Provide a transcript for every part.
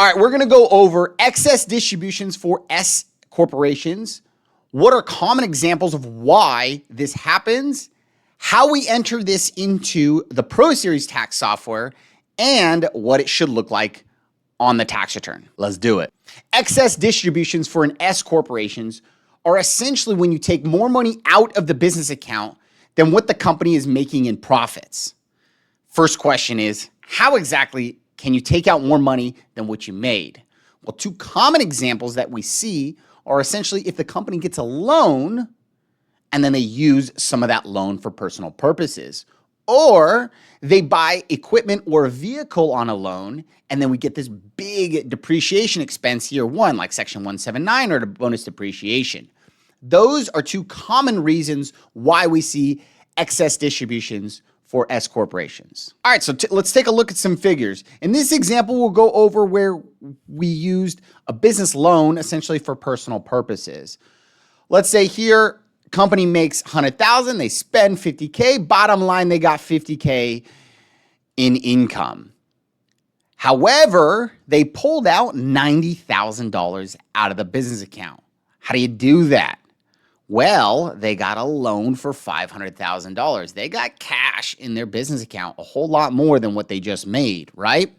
right, we're going to go over excess distributions for S corporations. What are common examples of why this happens? How we enter this into the ProSeries tax software, and what it should look like on the tax return. Let's do it. Excess distributions for an S corporations are essentially when you take more money out of the business account than what the company is making in profits. First question is, how exactly can you take out more money than what you made? Well, two common examples that we see are essentially if the company gets a loan and then they use some of that loan for personal purposes, or they buy equipment or a vehicle on a loan and then we get this big depreciation expense year one, like Section 179 or the bonus depreciation. Those are two common reasons why we see excess distributions for S corporations. All right, so let's take a look at some figures. In this example, we'll go over where we used a business loan essentially for personal purposes. Let's say here, company makes $100,000, they spend $50K, bottom line, they got $50K in income. However, they pulled out $90,000 out of the business account. How do you do that? Well, they got a loan for $500,000. They got cash in their business account, a whole lot more than what they just made, right?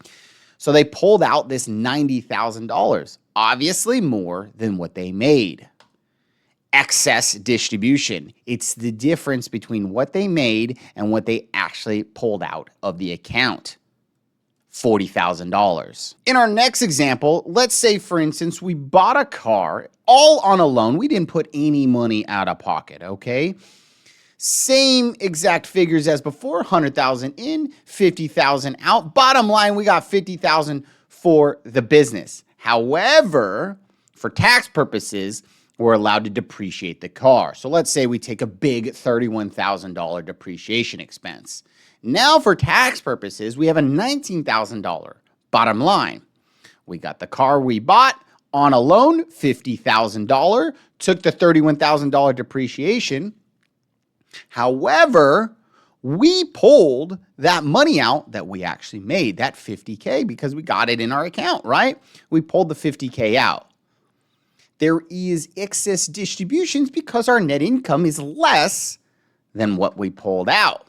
So they pulled out this $90,000, obviously more than what they made. Excess distribution. It's the difference between what they made and what they actually pulled out of the account. $40,000. In our next example, let's say, for instance, we bought a car all on a loan. We didn't put any money out of pocket, okay? Same exact figures as before, $100,000 in, $50,000 out. Bottom line, we got $50,000 for the business. However, for tax purposes, we're allowed to depreciate the car. So let's say we take a big $31,000 depreciation expense. Now for tax purposes, we have a $19,000 bottom line. We got the car we bought on a loan, $50,000, took the $31,000 depreciation. However, we pulled that money out that we actually made, that $50K, because we got it in our account, right? We pulled the $50K out. There is excess distributions because our net income is less than what we pulled out.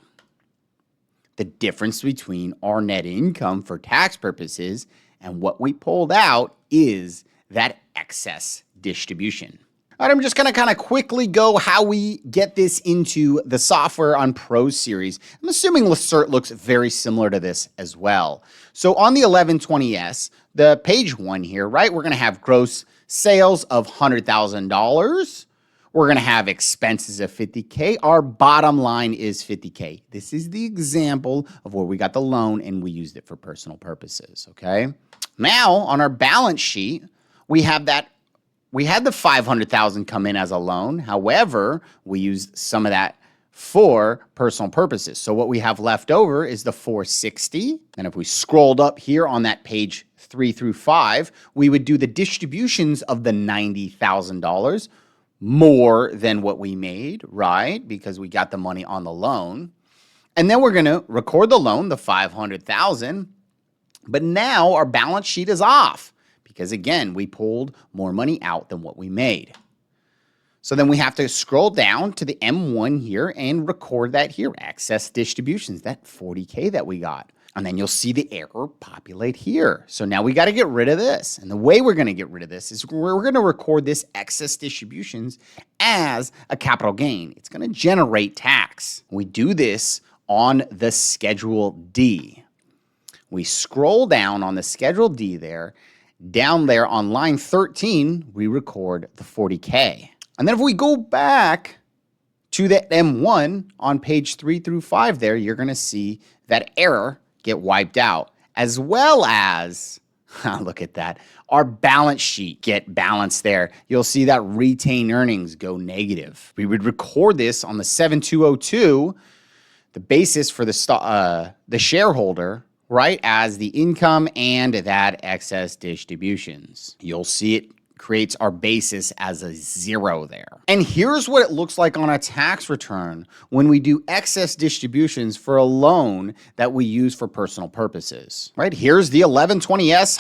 The difference between our net income for tax purposes and what we pulled out is that excess distribution. All right, I'm just gonna kind of quickly go how we get this into the software on ProSeries. I'm assuming Lacert looks very similar to this as well. So on the 1120S, the page one here, right, we're gonna have gross sales of $100,000. We're going to have expenses of $50K. Our bottom line is $50K. This is the example of where we got the loan and we used it for personal purposes, okay? Now, on our balance sheet, we had the $500,000 come in as a loan. However, we used some of that for personal purposes. So what we have left over is the $460. And if we scrolled up here on that page 3 through 5, we would do the distributions of the $90,000 more than what we made, right? Because we got the money on the loan. And then we're going to record the loan, the $500,000. But now our balance sheet is off because, again, we pulled more money out than what we made. So then we have to scroll down to the M1 here and record that here, excess distributions, that $40K that we got. And then you'll see the error populate here. So now we got to get rid of this. And the way we're going to get rid of this is we're going to record this excess distributions as a capital gain. It's going to generate tax. We do this on the Schedule D. We scroll down on the Schedule D there. Down there on line 13, we record the $40K. And then if we go back to that M1 on page 3 through 5 there, you're going to see that error get wiped out, as well as, look at that, our balance sheet get balanced there. You'll see that retained earnings go negative. We would record this on the 7202, the basis for the shareholder, right, as the income and that excess distributions. You'll see it creates our basis as a 0 there. And here's what it looks like on a tax return when we do excess distributions for a loan that we use for personal purposes, right? Here's the 1120S,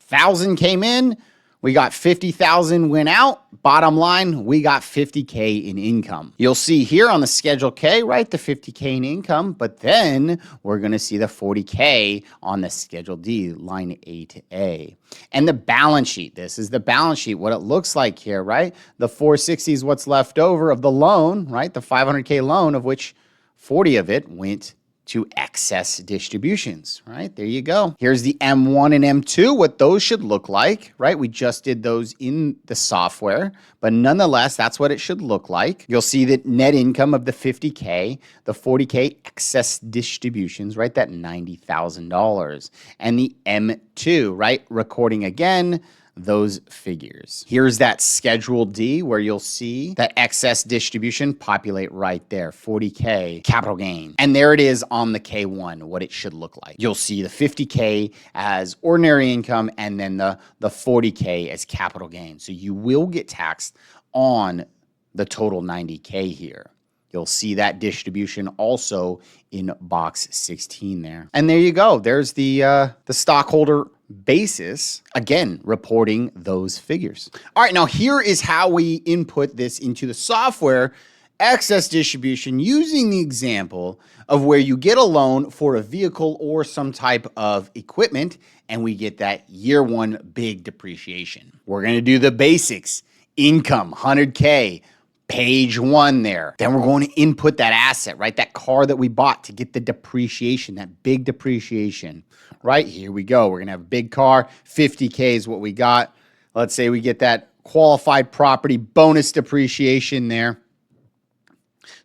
1,000 came in, we got 50,000 went out. Bottom line, we got 50K in income. You'll see here on the Schedule K, right, the 50K in income, but then we're going to see the 40K on the Schedule D, line 8A. And the balance sheet, this is the balance sheet, what it looks like here, right? The 460 is what's left over of the loan, right? The 500K loan, of which 40 of it went to excess distributions, right? There you go. Here's the M1 and M2, what those should look like, right? We just did those in the software, but nonetheless, that's what it should look like. You'll see that net income of the 50K, the 40K excess distributions, right? That $90,000. And the M2, right? Recording again, those figures. Here's that Schedule D where you'll see that excess distribution populate right there, 40K capital gain. And there it is on the K1, what it should look like. You'll see the 50K as ordinary income and then the 40K as capital gain. So you will get taxed on the total 90K here. You'll see that distribution also in box 16 there. And there you go. There's the stockholder basis, again, reporting those figures. All right, now here is how we input this into the software, excess distribution, using the example of where you get a loan for a vehicle or some type of equipment, and we get that year one big depreciation. We're going to do the basics, income, 100K, page 1 there. Then we're going to input that asset, right? That car that we bought to get the depreciation, that big depreciation, right? Here we go. We're going to have a big car. 50K is what we got. Let's say we get that qualified property bonus depreciation there.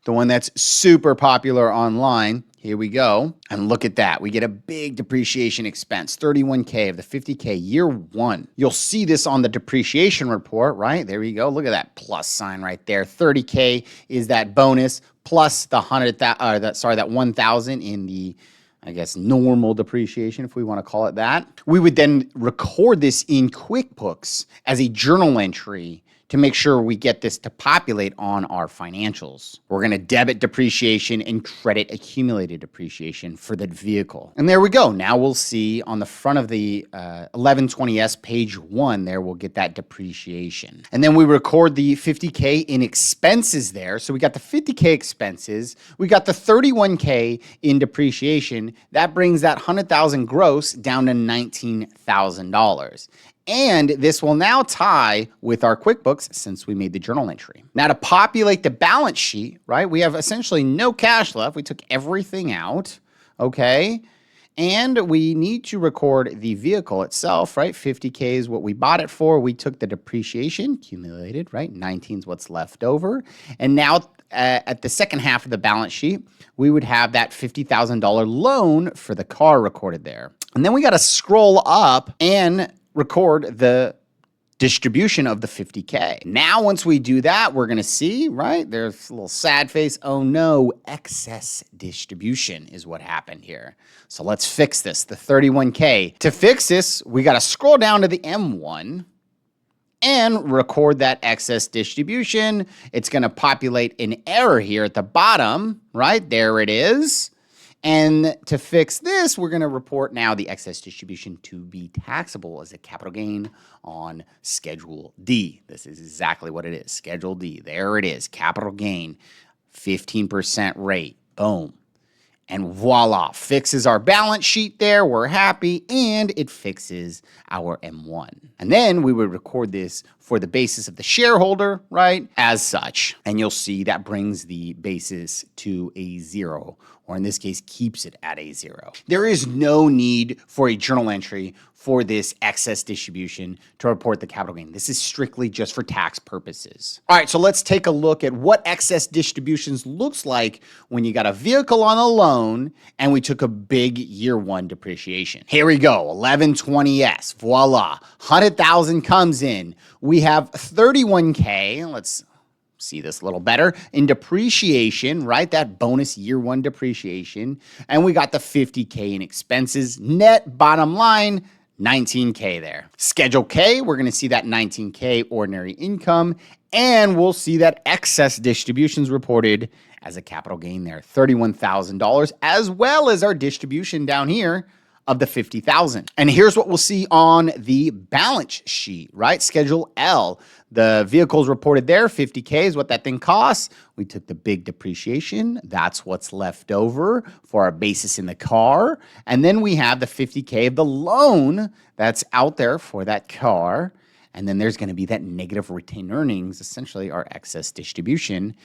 The one that's super popular online. Here we go. And look at that. We get a big depreciation expense, 31K of the 50K year one. You'll see this on the depreciation report, right? There you go. Look at that plus sign right there. 30K is that bonus plus the 1,000 in the, I guess, normal depreciation, if we want to call it that. We would then record this in QuickBooks as a journal entry to make sure we get this to populate on our financials. We're going to debit depreciation and credit accumulated depreciation for the vehicle. And there we go. Now we'll see on the front of the 1120S page 1 there, we'll get that depreciation. And then we record the 50K in expenses there. So we got the 50K expenses. We got the 31K in depreciation. That brings that 100,000 gross down to $19,000. And this will now tie with our QuickBooks since we made the journal entry. Now to populate the balance sheet, right, we have essentially no cash left. We took everything out, okay? And we need to record the vehicle itself, right? 50K is what we bought it for. We took the depreciation, accumulated, right? 19 is what's left over. And now at the second half of the balance sheet, we would have that $50,000 loan for the car recorded there. And then we got to scroll up and record the distribution of the 50K. Now, once we do that, we're going to see, right, there's a little sad face. Oh no, excess distribution is what happened here. So let's fix this, the 31K. To fix this, we got to scroll down to the M1 and record that excess distribution. It's going to populate an error here at the bottom, right? There it is. And to fix this, we're going to report now the excess distribution to be taxable as a capital gain on Schedule D. This is exactly what it is, Schedule D. There it is, capital gain, 15% rate. Boom. And voila, fixes our balance sheet there. We're happy, and it fixes our M1. And then we would record this for the basis of the shareholder, right, as such. And you'll see that brings the basis to a 0, or in this case, keeps it at a 0. There is no need for a journal entry for this excess distribution to report the capital gain. This is strictly just for tax purposes. All right, so let's take a look at what excess distributions looks like when you got a vehicle on a loan and we took a big year one depreciation. Here we go, 1120S, voila, 100,000 comes in. We have 31K, let's see this a little better, in depreciation, right? That bonus year one depreciation. And we got the 50K in expenses. Net bottom line, 19K there. Schedule K, we're going to see that 19K ordinary income, and we'll see that excess distributions reported as a capital gain there, $31,000, as well as our distribution down here of the 50,000. And here's what we'll see on the balance sheet, right? Schedule L. The vehicles reported there, 50K is what that thing costs. We took the big depreciation. That's what's left over for our basis in the car. And then we have the 50K of the loan that's out there for that car. And then there's going to be that negative retained earnings, essentially our excess distribution.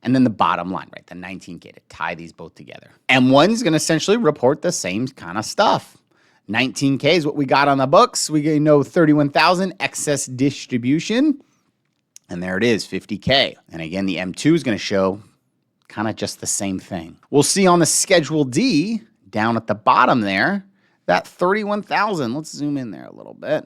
And then the bottom line, right, the 19K to tie these both together. M1's going to essentially report the same kind of stuff. 19K is what we got on the books. We know 31,000 excess distribution. And there it is, 50K. And again, the M2 is going to show kind of just the same thing. We'll see on the Schedule D, down at the bottom there, that 31,000. Let's zoom in there a little bit.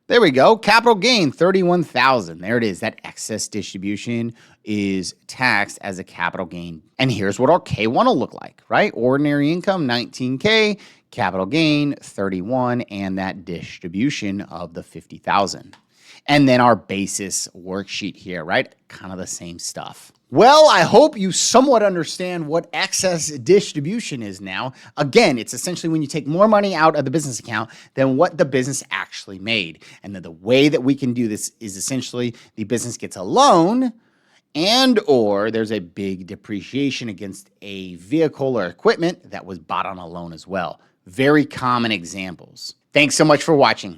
There we go. Capital gain, 31,000. There it is. That excess distribution is taxed as a capital gain. And here's what our K1 will look like, right? Ordinary income, 19K, capital gain, 31, and that distribution of the 50,000. And then our basis worksheet here, right? Kind of the same stuff. Well, I hope you somewhat understand what excess distribution is now. Again, it's essentially when you take more money out of the business account than what the business actually made. And then the way that we can do this is essentially the business gets a loan and or there's a big depreciation against a vehicle or equipment that was bought on a loan as well. Very common examples. Thanks so much for watching.